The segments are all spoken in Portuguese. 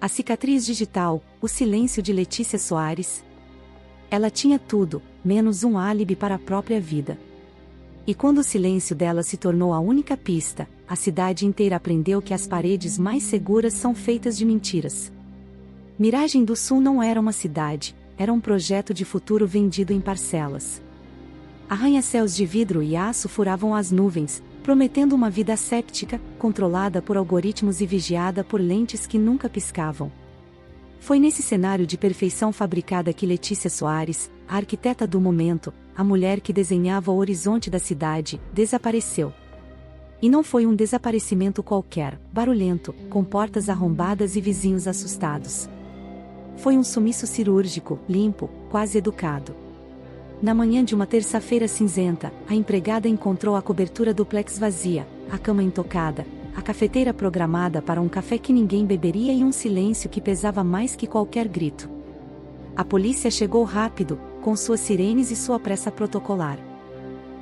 A cicatriz digital, o silêncio de Letícia Soares. Ela tinha tudo, menos um álibi para a própria vida. E quando o silêncio dela se tornou a única pista, a cidade inteira aprendeu que as paredes mais seguras são feitas de mentiras. Miragem do Sul não era uma cidade, era um projeto de futuro vendido em parcelas. Arranha-céus de vidro e aço furavam as nuvens, prometendo uma vida asséptica, controlada por algoritmos e vigiada por lentes que nunca piscavam. Foi nesse cenário de perfeição fabricada que Letícia Soares, a arquiteta do momento, a mulher que desenhava o horizonte da cidade, desapareceu. E não foi um desaparecimento qualquer, barulhento, com portas arrombadas e vizinhos assustados. Foi um sumiço cirúrgico, limpo, quase educado. Na manhã de uma terça-feira cinzenta, a empregada encontrou a cobertura duplex vazia, a cama intocada, a cafeteira programada para um café que ninguém beberia e um silêncio que pesava mais que qualquer grito. A polícia chegou rápido, com suas sirenes e sua pressa protocolar.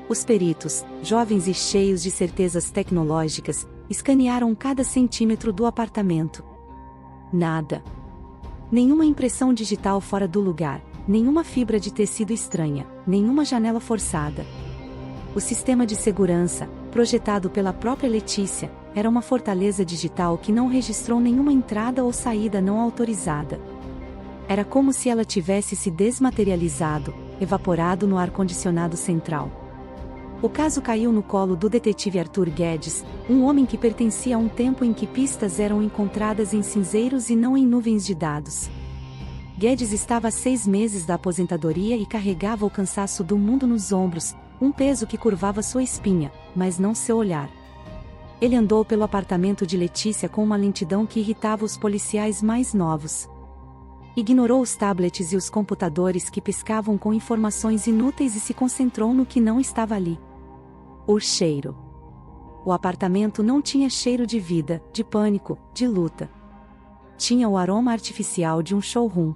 Os peritos, jovens e cheios de certezas tecnológicas, escanearam cada centímetro do apartamento. Nada. Nenhuma impressão digital fora do lugar. Nenhuma fibra de tecido estranha, nenhuma janela forçada. O sistema de segurança, projetado pela própria Letícia, era uma fortaleza digital que não registrou nenhuma entrada ou saída não autorizada. Era como se ela tivesse se desmaterializado, evaporado no ar-condicionado central. O caso caiu no colo do detetive Arthur Guedes, um homem que pertencia a um tempo em que pistas eram encontradas em cinzeiros e não em nuvens de dados. Guedes estava há 6 meses da aposentadoria e carregava o cansaço do mundo nos ombros, um peso que curvava sua espinha, mas não seu olhar. Ele andou pelo apartamento de Letícia com uma lentidão que irritava os policiais mais novos. Ignorou os tablets e os computadores que piscavam com informações inúteis e se concentrou no que não estava ali. O cheiro. O apartamento não tinha cheiro de vida, de pânico, de luta. Tinha o aroma artificial de um showroom.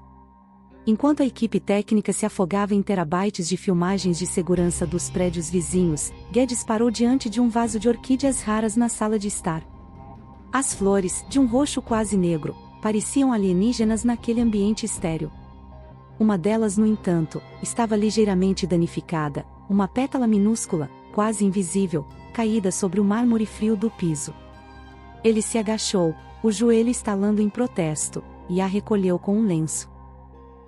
Enquanto a equipe técnica se afogava em terabytes de filmagens de segurança dos prédios vizinhos, Guedes parou diante de um vaso de orquídeas raras na sala de estar. As flores, de um roxo quase negro, pareciam alienígenas naquele ambiente estéril. Uma delas, no entanto, estava ligeiramente danificada, uma pétala minúscula, quase invisível, caída sobre o mármore frio do piso. Ele se agachou, o joelho estalando em protesto, e a recolheu com um lenço.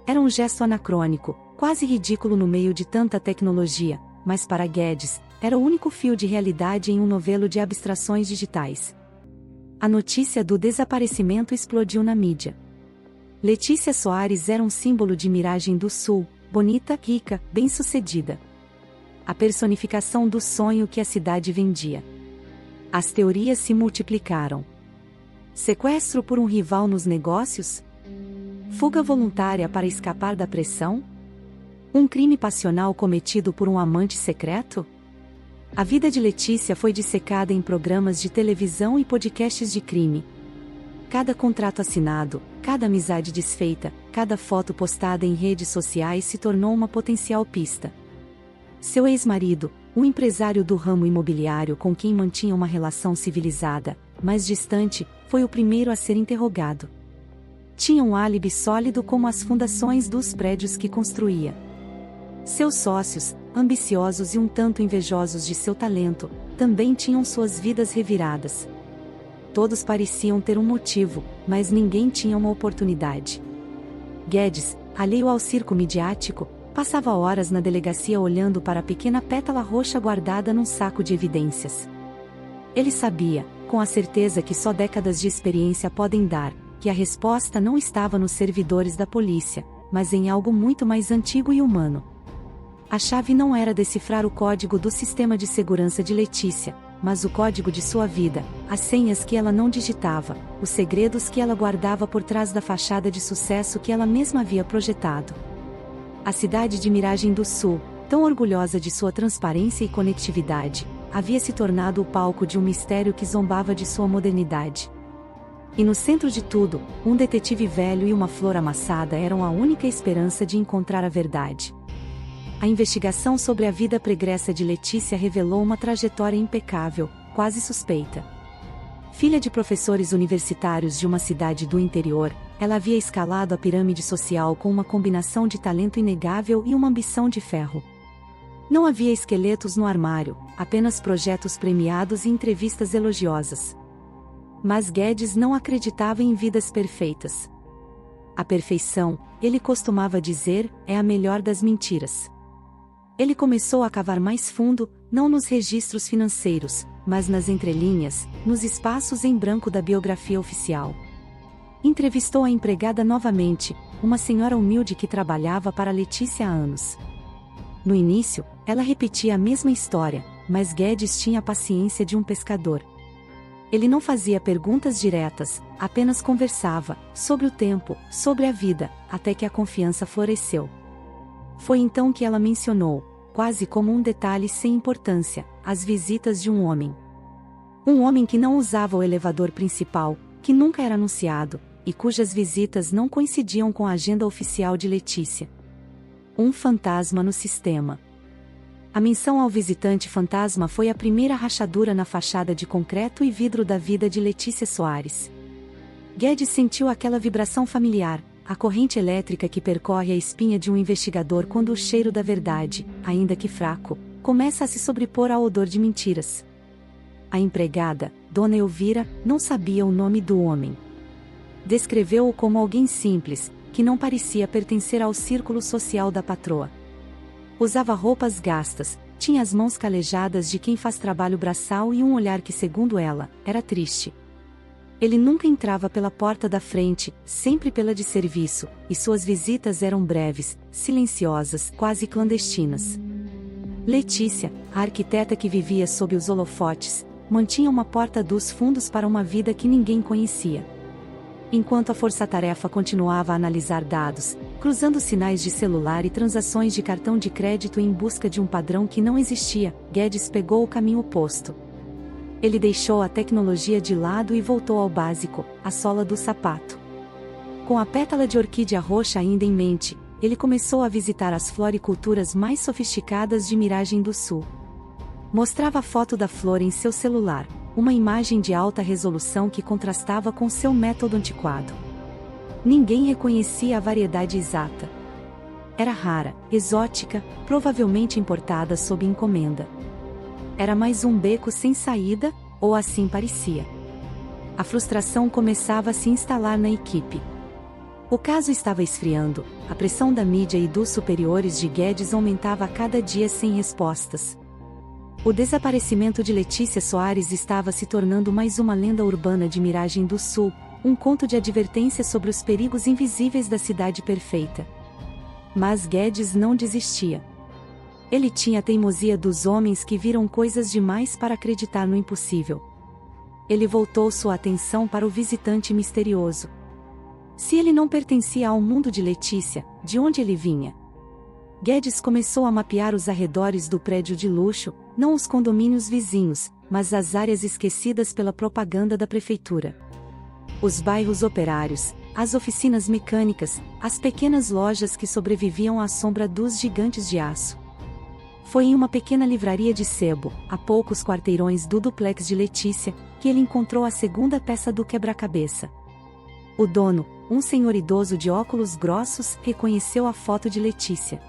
Era um gesto anacrônico, quase ridículo no meio de tanta tecnologia, mas para Guedes, era o único fio de realidade em um novelo de abstrações digitais. A notícia do desaparecimento explodiu na mídia. Letícia Soares era um símbolo de Miragem do Sul, bonita, rica, bem-sucedida. A personificação do sonho que a cidade vendia. As teorias se multiplicaram. Sequestro por um rival nos negócios? Fuga voluntária para escapar da pressão? Um crime passional cometido por um amante secreto? A vida de Letícia foi dissecada em programas de televisão e podcasts de crime. Cada contrato assinado, cada amizade desfeita, cada foto postada em redes sociais se tornou uma potencial pista. Seu ex-marido, um empresário do ramo imobiliário com quem mantinha uma relação civilizada, mas distante, foi o primeiro a ser interrogado. Tinha um álibi sólido como as fundações dos prédios que construía. Seus sócios, ambiciosos e um tanto invejosos de seu talento, também tinham suas vidas reviradas. Todos pareciam ter um motivo, mas ninguém tinha uma oportunidade. Guedes, alheio ao circo midiático, passava horas na delegacia olhando para a pequena pétala roxa guardada num saco de evidências. Ele sabia, com a certeza que só décadas de experiência podem dar, que a resposta não estava nos servidores da polícia, mas em algo muito mais antigo e humano. A chave não era decifrar o código do sistema de segurança de Letícia, mas o código de sua vida, as senhas que ela não digitava, os segredos que ela guardava por trás da fachada de sucesso que ela mesma havia projetado. A cidade de Miragem do Sul, tão orgulhosa de sua transparência e conectividade, havia se tornado o palco de um mistério que zombava de sua modernidade. E no centro de tudo, um detetive velho e uma flor amassada eram a única esperança de encontrar a verdade. A investigação sobre a vida pregressa de Letícia revelou uma trajetória impecável, quase suspeita. Filha de professores universitários de uma cidade do interior, ela havia escalado a pirâmide social com uma combinação de talento inegável e uma ambição de ferro. Não havia esqueletos no armário, apenas projetos premiados e entrevistas elogiosas. Mas Guedes não acreditava em vidas perfeitas. A perfeição, ele costumava dizer, é a melhor das mentiras. Ele começou a cavar mais fundo, não nos registros financeiros, mas nas entrelinhas, nos espaços em branco da biografia oficial. Entrevistou a empregada novamente, uma senhora humilde que trabalhava para Letícia há anos. No início, ela repetia a mesma história, mas Guedes tinha a paciência de um pescador. Ele não fazia perguntas diretas, apenas conversava, sobre o tempo, sobre a vida, até que a confiança floresceu. Foi então que ela mencionou, quase como um detalhe sem importância, as visitas de um homem. Um homem que não usava o elevador principal, que nunca era anunciado, e cujas visitas não coincidiam com a agenda oficial de Letícia. Um fantasma no sistema. A menção ao visitante fantasma foi a primeira rachadura na fachada de concreto e vidro da vida de Letícia Soares. Guedes sentiu aquela vibração familiar, a corrente elétrica que percorre a espinha de um investigador quando o cheiro da verdade, ainda que fraco, começa a se sobrepor ao odor de mentiras. A empregada, Dona Elvira, não sabia o nome do homem. Descreveu-o como alguém simples, que não parecia pertencer ao círculo social da patroa. Usava roupas gastas, tinha as mãos calejadas de quem faz trabalho braçal e um olhar que, segundo ela, era triste. Ele nunca entrava pela porta da frente, sempre pela de serviço, e suas visitas eram breves, silenciosas, quase clandestinas. Letícia, a arquiteta que vivia sob os holofotes, mantinha uma porta dos fundos para uma vida que ninguém conhecia. Enquanto a força-tarefa continuava a analisar dados, cruzando sinais de celular e transações de cartão de crédito em busca de um padrão que não existia, Guedes pegou o caminho oposto. Ele deixou a tecnologia de lado e voltou ao básico, a sola do sapato. Com a pétala de orquídea roxa ainda em mente, ele começou a visitar as floriculturas mais sofisticadas de Miragem do Sul. Mostrava a foto da flor em seu celular, uma imagem de alta resolução que contrastava com seu método antiquado. Ninguém reconhecia a variedade exata. Era rara, exótica, provavelmente importada sob encomenda. Era mais um beco sem saída, ou assim parecia. A frustração começava a se instalar na equipe. O caso estava esfriando, a pressão da mídia e dos superiores de Guedes aumentava a cada dia sem respostas. O desaparecimento de Letícia Soares estava se tornando mais uma lenda urbana de Miragem do Sul, um conto de advertência sobre os perigos invisíveis da cidade perfeita. Mas Guedes não desistia. Ele tinha a teimosia dos homens que viram coisas demais para acreditar no impossível. Ele voltou sua atenção para o visitante misterioso. Se ele não pertencia ao mundo de Letícia, de onde ele vinha? Guedes começou a mapear os arredores do prédio de luxo, não os condomínios vizinhos, mas as áreas esquecidas pela propaganda da prefeitura. Os bairros operários, as oficinas mecânicas, as pequenas lojas que sobreviviam à sombra dos gigantes de aço. Foi em uma pequena livraria de sebo, a poucos quarteirões do duplex de Letícia, que ele encontrou a segunda peça do quebra-cabeça. O dono, um senhor idoso de óculos grossos, reconheceu a foto de Letícia.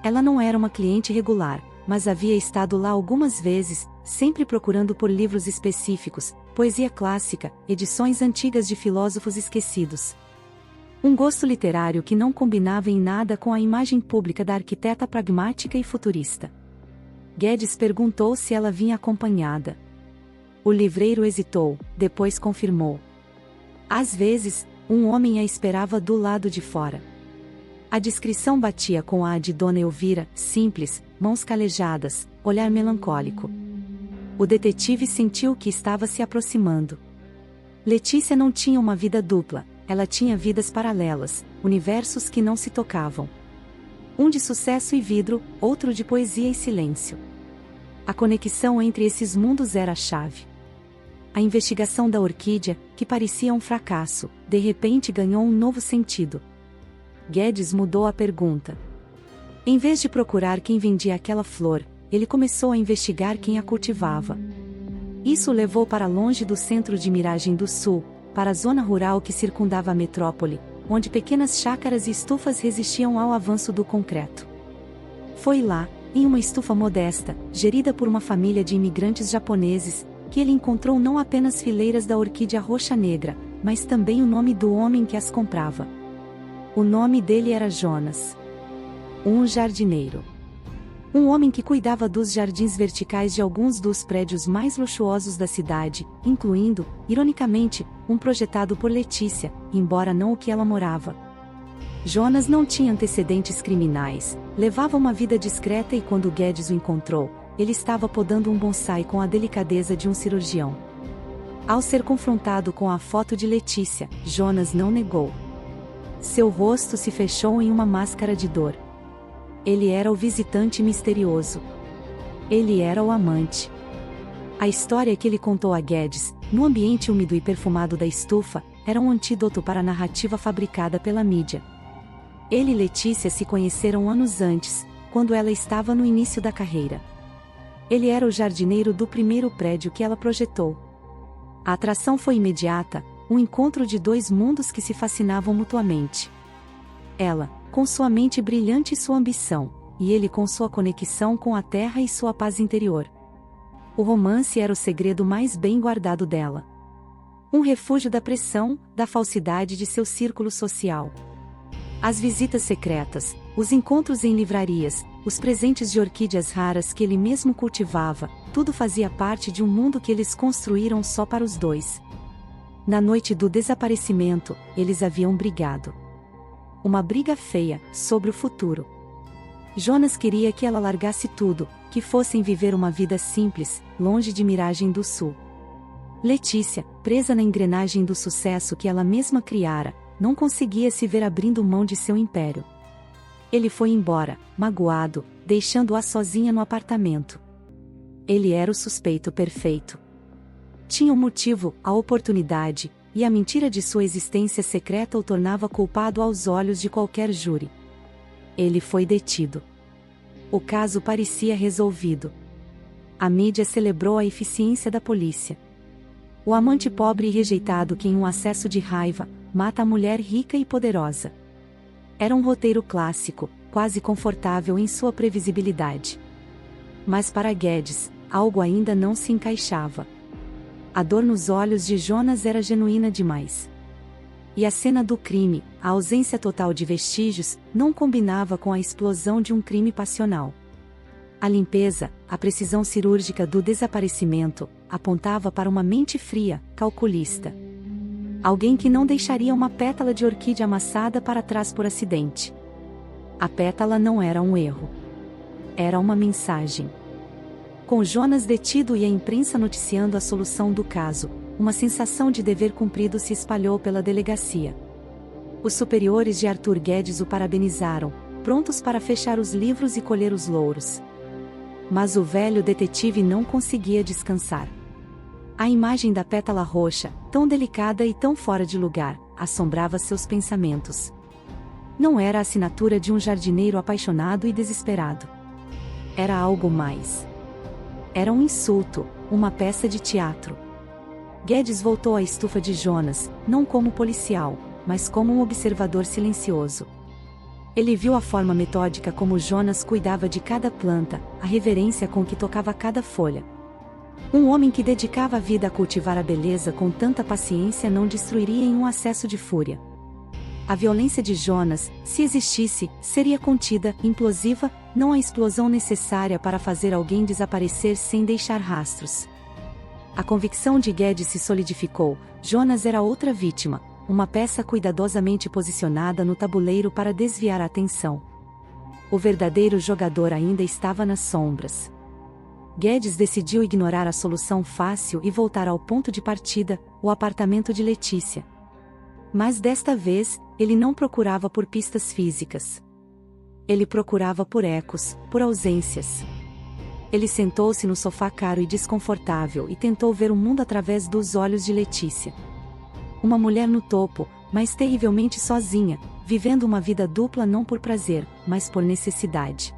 Ela não era uma cliente regular, mas havia estado lá algumas vezes, sempre procurando por livros específicos, poesia clássica, edições antigas de filósofos esquecidos. Um gosto literário que não combinava em nada com a imagem pública da arquiteta pragmática e futurista. Guedes perguntou se ela vinha acompanhada. O livreiro hesitou, depois confirmou. Às vezes, um homem a esperava do lado de fora. A descrição batia com a de Dona Elvira, simples, mãos calejadas, olhar melancólico. O detetive sentiu que estava se aproximando. Letícia não tinha uma vida dupla, ela tinha vidas paralelas, universos que não se tocavam. Um de sucesso e vidro, outro de poesia e silêncio. A conexão entre esses mundos era a chave. A investigação da orquídea, que parecia um fracasso, de repente ganhou um novo sentido. Guedes mudou a pergunta. Em vez de procurar quem vendia aquela flor, ele começou a investigar quem a cultivava. Isso o levou para longe do centro de Miragem do Sul, para a zona rural que circundava a metrópole, onde pequenas chácaras e estufas resistiam ao avanço do concreto. Foi lá, em uma estufa modesta, gerida por uma família de imigrantes japoneses, que ele encontrou não apenas fileiras da orquídea roxa negra, mas também o nome do homem que as comprava. O nome dele era Jonas. Um jardineiro. Um homem que cuidava dos jardins verticais de alguns dos prédios mais luxuosos da cidade, incluindo, ironicamente, um projetado por Letícia, embora não o que ela morava. Jonas não tinha antecedentes criminais, levava uma vida discreta e quando Guedes o encontrou, ele estava podando um bonsai com a delicadeza de um cirurgião. Ao ser confrontado com a foto de Letícia, Jonas não negou. Seu rosto se fechou em uma máscara de dor. Ele era o visitante misterioso. Ele era o amante. A história que ele contou a Guedes, no ambiente úmido e perfumado da estufa, era um antídoto para a narrativa fabricada pela mídia. Ele e Letícia se conheceram anos antes, quando ela estava no início da carreira. Ele era o jardineiro do primeiro prédio que ela projetou. A atração foi imediata, um encontro de dois mundos que se fascinavam mutuamente. Ela, com sua mente brilhante e sua ambição, e ele com sua conexão com a terra e sua paz interior. O romance era o segredo mais bem guardado dela. Um refúgio da pressão, da falsidade de seu círculo social. As visitas secretas, os encontros em livrarias, os presentes de orquídeas raras que ele mesmo cultivava, tudo fazia parte de um mundo que eles construíram só para os dois. Na noite do desaparecimento, eles haviam brigado. Uma briga feia, sobre o futuro. Jonas queria que ela largasse tudo, que fossem viver uma vida simples, longe de Miragem do Sul. Letícia, presa na engrenagem do sucesso que ela mesma criara, não conseguia se ver abrindo mão de seu império. Ele foi embora, magoado, deixando-a sozinha no apartamento. Ele era o suspeito perfeito. Tinha um motivo, a oportunidade, e a mentira de sua existência secreta o tornava culpado aos olhos de qualquer júri. Ele foi detido. O caso parecia resolvido. A mídia celebrou a eficiência da polícia. O amante pobre e rejeitado que em um acesso de raiva, mata a mulher rica e poderosa. Era um roteiro clássico, quase confortável em sua previsibilidade. Mas para Guedes, algo ainda não se encaixava. A dor nos olhos de Jonas era genuína demais. E a cena do crime, a ausência total de vestígios, não combinava com a explosão de um crime passional. A limpeza, a precisão cirúrgica do desaparecimento, apontava para uma mente fria, calculista. Alguém que não deixaria uma pétala de orquídea amassada para trás por acidente. A pétala não era um erro. Era uma mensagem. Com Jonas detido e a imprensa noticiando a solução do caso, uma sensação de dever cumprido se espalhou pela delegacia. Os superiores de Arthur Guedes o parabenizaram, prontos para fechar os livros e colher os louros. Mas o velho detetive não conseguia descansar. A imagem da pétala roxa, tão delicada e tão fora de lugar, assombrava seus pensamentos. Não era a assinatura de um jardineiro apaixonado e desesperado. Era algo mais. Era um insulto, uma peça de teatro. Guedes voltou à estufa de Jonas, não como policial, mas como um observador silencioso. Ele viu a forma metódica como Jonas cuidava de cada planta, a reverência com que tocava cada folha. Um homem que dedicava a vida a cultivar a beleza com tanta paciência não destruiria em um acesso de fúria. A violência de Jonas, se existisse, seria contida, implosiva, não a explosão necessária para fazer alguém desaparecer sem deixar rastros. A convicção de Guedes se solidificou, Jonas era outra vítima, uma peça cuidadosamente posicionada no tabuleiro para desviar a atenção. O verdadeiro jogador ainda estava nas sombras. Guedes decidiu ignorar a solução fácil e voltar ao ponto de partida, o apartamento de Letícia. Mas desta vez, ele não procurava por pistas físicas. Ele procurava por ecos, por ausências. Ele sentou-se no sofá caro e desconfortável e tentou ver o mundo através dos olhos de Letícia. Uma mulher no topo, mas terrivelmente sozinha, vivendo uma vida dupla não por prazer, mas por necessidade.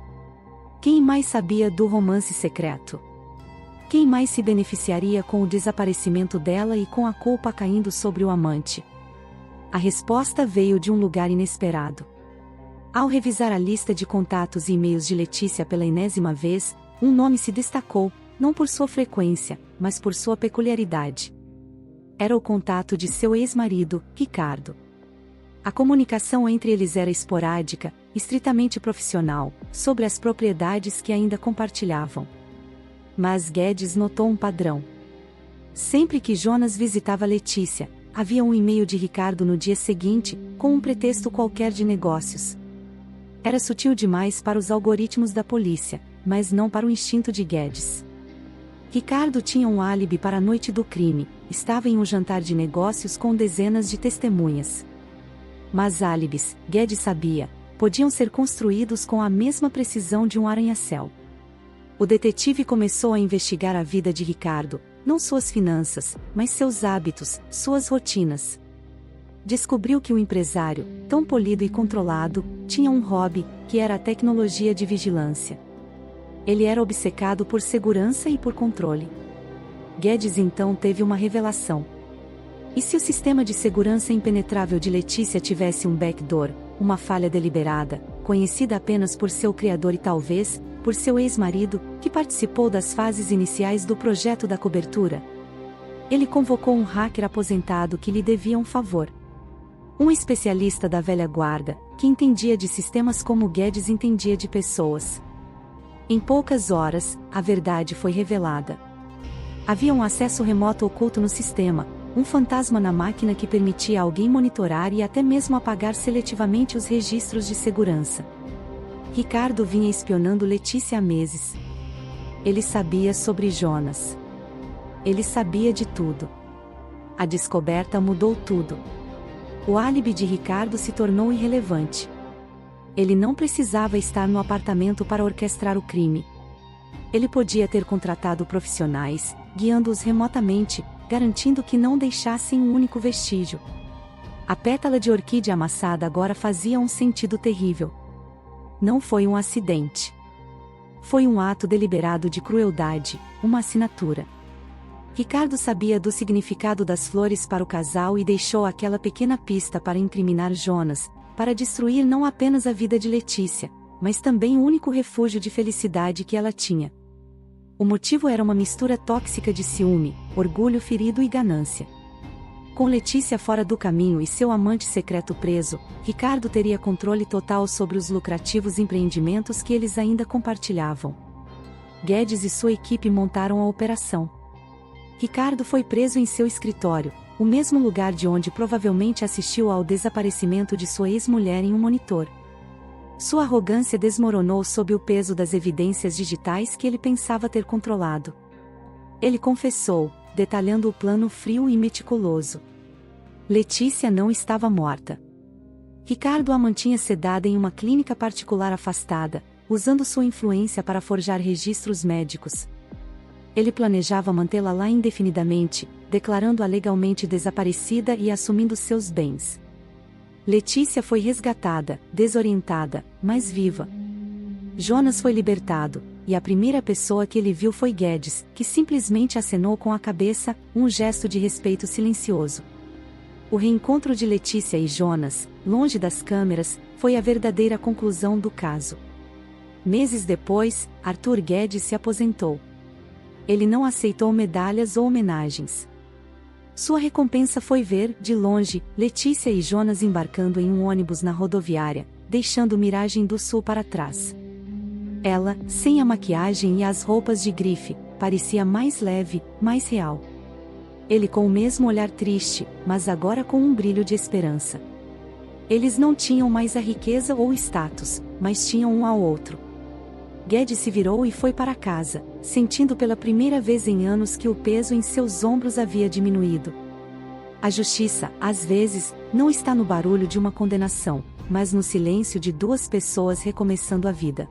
Quem mais sabia do romance secreto? Quem mais se beneficiaria com o desaparecimento dela e com a culpa caindo sobre o amante? A resposta veio de um lugar inesperado. Ao revisar a lista de contatos e e-mails de Letícia pela enésima vez, um nome se destacou, não por sua frequência, mas por sua peculiaridade. Era o contato de seu ex-marido, Ricardo. A comunicação entre eles era esporádica, estritamente profissional, sobre as propriedades que ainda compartilhavam. Mas Guedes notou um padrão. Sempre que Jonas visitava Letícia, havia um e-mail de Ricardo no dia seguinte, com um pretexto qualquer de negócios. Era sutil demais para os algoritmos da polícia, mas não para o instinto de Guedes. Ricardo tinha um álibi para a noite do crime, estava em um jantar de negócios com dezenas de testemunhas. Mas álibis, Guedes sabia, podiam ser construídos com a mesma precisão de um arranha-céu. O detetive começou a investigar a vida de Ricardo, não suas finanças, mas seus hábitos, suas rotinas. Descobriu que o empresário, tão polido e controlado, tinha um hobby, que era a tecnologia de vigilância. Ele era obcecado por segurança e por controle. Guedes então teve uma revelação. E se o sistema de segurança impenetrável de Letícia tivesse um backdoor, uma falha deliberada, conhecida apenas por seu criador e talvez, por seu ex-marido, que participou das fases iniciais do projeto da cobertura? Ele convocou um hacker aposentado que lhe devia um favor. Um especialista da velha guarda, que entendia de sistemas como Guedes entendia de pessoas. Em poucas horas, a verdade foi revelada. Havia um acesso remoto oculto no sistema, um fantasma na máquina que permitia a alguém monitorar e até mesmo apagar seletivamente os registros de segurança. Ricardo vinha espionando Letícia há meses. Ele sabia sobre Jonas. Ele sabia de tudo. A descoberta mudou tudo. O álibi de Ricardo se tornou irrelevante. Ele não precisava estar no apartamento para orquestrar o crime. Ele podia ter contratado profissionais, guiando-os remotamente, garantindo que não deixassem um único vestígio. A pétala de orquídea amassada agora fazia um sentido terrível. Não foi um acidente. Foi um ato deliberado de crueldade, uma assinatura. Ricardo sabia do significado das flores para o casal e deixou aquela pequena pista para incriminar Jonas, para destruir não apenas a vida de Letícia, mas também o único refúgio de felicidade que ela tinha. O motivo era uma mistura tóxica de ciúme, orgulho ferido e ganância. Com Letícia fora do caminho e seu amante secreto preso, Ricardo teria controle total sobre os lucrativos empreendimentos que eles ainda compartilhavam. Guedes e sua equipe montaram a operação. Ricardo foi preso em seu escritório, o mesmo lugar de onde provavelmente assistiu ao desaparecimento de sua ex-mulher em um monitor. Sua arrogância desmoronou sob o peso das evidências digitais que ele pensava ter controlado. Ele confessou, detalhando o plano frio e meticuloso. Letícia não estava morta. Ricardo a mantinha sedada em uma clínica particular afastada, usando sua influência para forjar registros médicos. Ele planejava mantê-la lá indefinidamente, declarando-a legalmente desaparecida e assumindo seus bens. Letícia foi resgatada, desorientada, mas viva. Jonas foi libertado, e a primeira pessoa que ele viu foi Guedes, que simplesmente acenou com a cabeça, um gesto de respeito silencioso. O reencontro de Letícia e Jonas, longe das câmeras, foi a verdadeira conclusão do caso. Meses depois, Arthur Guedes se aposentou. Ele não aceitou medalhas ou homenagens. Sua recompensa foi ver, de longe, Letícia e Jonas embarcando em um ônibus na rodoviária, deixando Miragem do Sul para trás. Ela, sem a maquiagem e as roupas de grife, parecia mais leve, mais real. Ele com o mesmo olhar triste, mas agora com um brilho de esperança. Eles não tinham mais a riqueza ou o status, mas tinham um ao outro. Guedes se virou e foi para casa, sentindo pela primeira vez em anos que o peso em seus ombros havia diminuído. A justiça, às vezes, não está no barulho de uma condenação, mas no silêncio de duas pessoas recomeçando a vida.